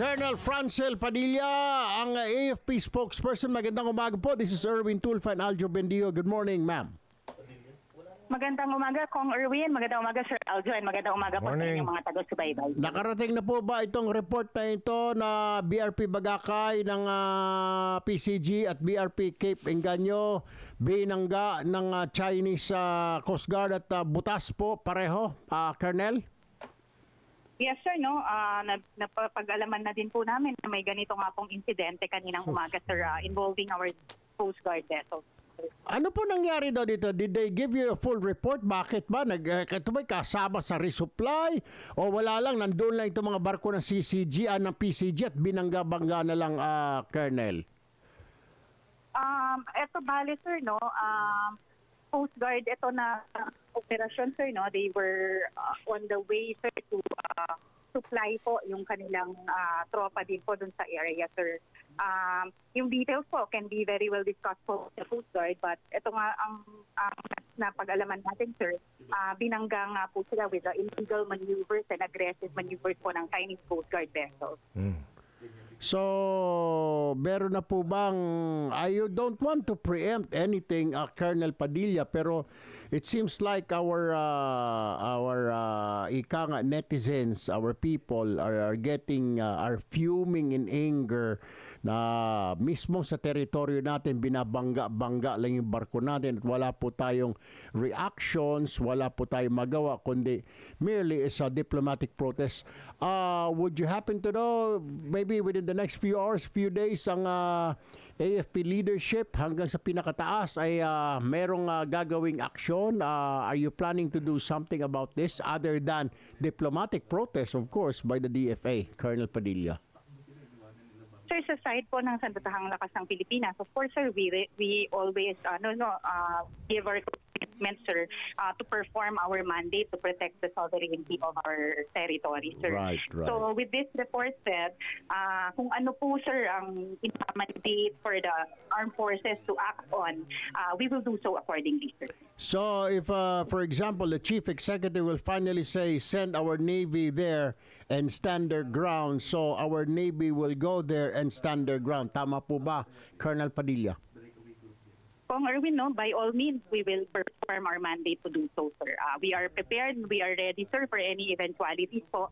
Colonel Francel Padilla, ang AFP spokesperson. Magandang umaga po. This is Erwin Tulfo and Aljo Bendio. Good morning, ma'am. Magandang umaga, Kong Erwin. Magandang umaga, Sir Aljo. And magandang umaga po sa Morning. inyong mga taga-subaybay. Nakarating na po ba itong report na ito na BRP Bagakay ng PCG at BRP Cape Engaño, binangga ng Chinese Coast Guard at butas po pareho, Colonel? Yes, sir, no? Napapag-alaman na din po namin na may ganito nga pong insidente kaninang umaga, sir, involving our Coast Guard vessel. Ano po nangyari daw dito? Did they give you a full report? Bakit ba? Ito ba'y kasama sa resupply? O wala lang, nandun lang itong mga barko ng CCG, ng PCG at binangga-bangga na lang, Colonel? Eto bale, sir, no? Coast Guard, ito na operasyon, sir, no? They were on the way, sir, to supply po yung kanilang tropa din po dun sa area, sir. Yung details po can be very well discussed po sa Coast Guard, but ito nga ang napag-alaman natin, sir. Binangga nga po sila with the illegal maneuvers and aggressive maneuvers po ng Chinese Coast Guard vessels. So, meron na po bang, I don't want to preempt anything, Colonel Padilla, pero it seems like our ika nga netizens, our people are getting, are fuming in anger na mismo sa teritoryo natin binabangga-bangga lang yung barko natin at wala po tayong reactions, wala po tayong magawa kundi merely is a diplomatic protest. Would you happen to know maybe within the next few hours, few days ang AFP leadership hanggang sa pinakataas ay merong gagawing aksyon? Are you planning to do something about this other than diplomatic protest, of course, by the DFA, Colonel Padilla? Sir, sa side po ng Sandatahang Lakas ng Pilipinas, of course, sir, we always give our commitment, sir, to perform our mandate to protect the sovereignty of our territory, sir. Right. So with this report, sir, kung ano po, sir, ang mandate for the armed forces to act on, we will do so accordingly, sir. So if, for example, the chief executive will finally say, send our Navy there and stand their ground, so our Navy will go there and stand their ground. Tama po ba, Colonel Padilla? Kong Erwin, no, by all means, we will perform our mandate to do so, sir. We are prepared, we are ready, sir, for any eventualities po.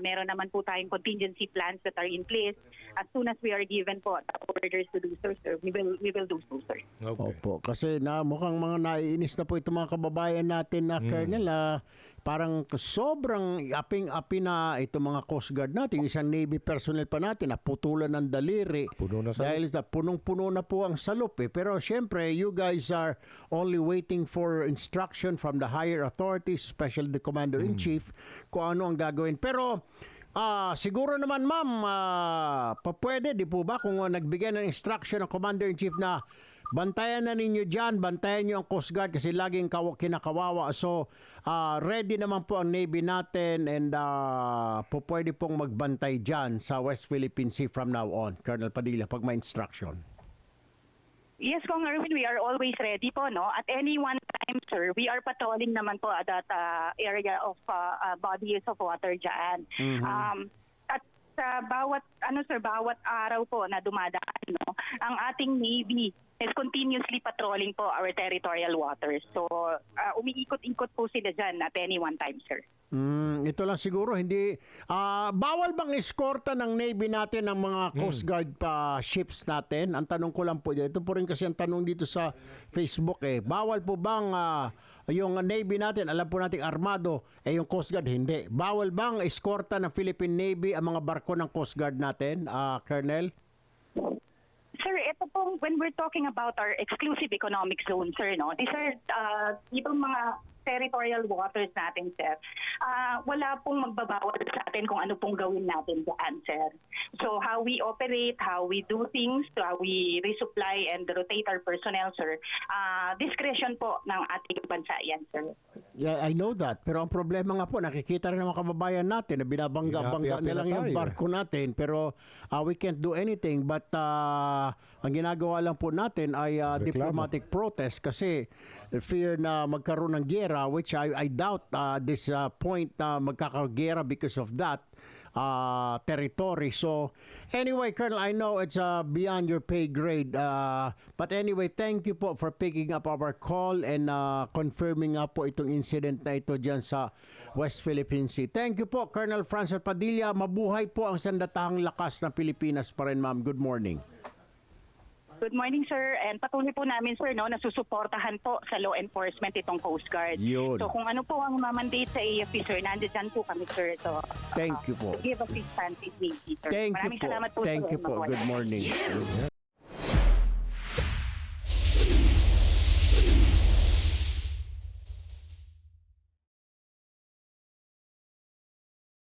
Meron naman po tayong contingency plans that are in place. As soon as we are given po the orders to do so, sir, we will do so, sir. Okay. Opo, kasi mukhang mga naiinis na po itong mga kababayan natin na Colonel, parang sobrang aping-api na itong mga Coast Guard natin. Yung isang Navy personnel pa natin naputulan ng daliri. Puno na salop. Dahil punong-puno na po ang salop. Pero syempre, you guys are only waiting for instruction from the higher authorities, especially the Commander-in-Chief, kung ano ang gagawin. Pero siguro naman, ma'am, pwede, di po ba, kung nagbigay ng instruction ng Commander-in-Chief na bantayan na ninyo dyan, bantayan nyo ang Coast Guard kasi laging kinakawawa. So, ready naman po ang Navy natin and pwede pong magbantay dyan sa West Philippine Sea from now on, Colonel Padilla, pag may instruction. Yes, Kong Erwin, we are always ready po, no? At any one time, sir, we are patrolling naman po at that area of bodies of water dyan. At sa bawat araw po na dumadaan, no, ang ating Navy is continuously patrolling po our territorial waters. So, umiikot-ikot po sila dyan at any one time, sir. Ito lang siguro, hindi, bawal bang eskorta ng Navy natin ng mga Coast Guard ships natin? Ang tanong ko lang po, ito po rin kasi ang tanong dito sa Facebook bawal po bang yung Navy natin, alam po natin armado, yung Coast Guard hindi. Bawal bang eskorta ng Philippine Navy ang mga barko ng Coast Guard natin, Colonel? Sir, ito pong, when we're talking about our exclusive economic zone, sir, no, these are, itong mga territorial waters natin, sir, wala pong magbabawal sa atin kung ano pong gawin natin dyan, sir. So, how we operate, how we do things, how we resupply and rotate our personnel, sir, discretion po ng ating bansa yan, sir. Yeah, I know that. Pero ang problema nga po, nakikita rin ng mga kababayan natin na binabangga-bangga nilang yung barko natin. Pero we can't do anything. But ang ginagawa lang po natin ay diplomatic protest kasi fear na magkaroon ng gera, which I doubt this point na magkakagera because of that. territory. So anyway, Colonel, I know it's beyond your pay grade. But anyway, thank you po for picking up our call and confirming nga po itong incident na ito dyan sa West Philippine Sea. Thank you po, Colonel Francis Padilla. Mabuhay po ang sandatahang lakas ng Pilipinas pa rin, ma'am. Good morning. Good morning, sir. And patuloy po namin, sir, no, nasusuportahan po sa law enforcement itong Coast Guard. Yun. So kung ano po ang mandate sa AFP, sir, nandiyan po kami, sir. So, Thank you po. to give assistance if needed, sir. Thank you Maraming po. salamat po, Thank sir. you po. Good morning.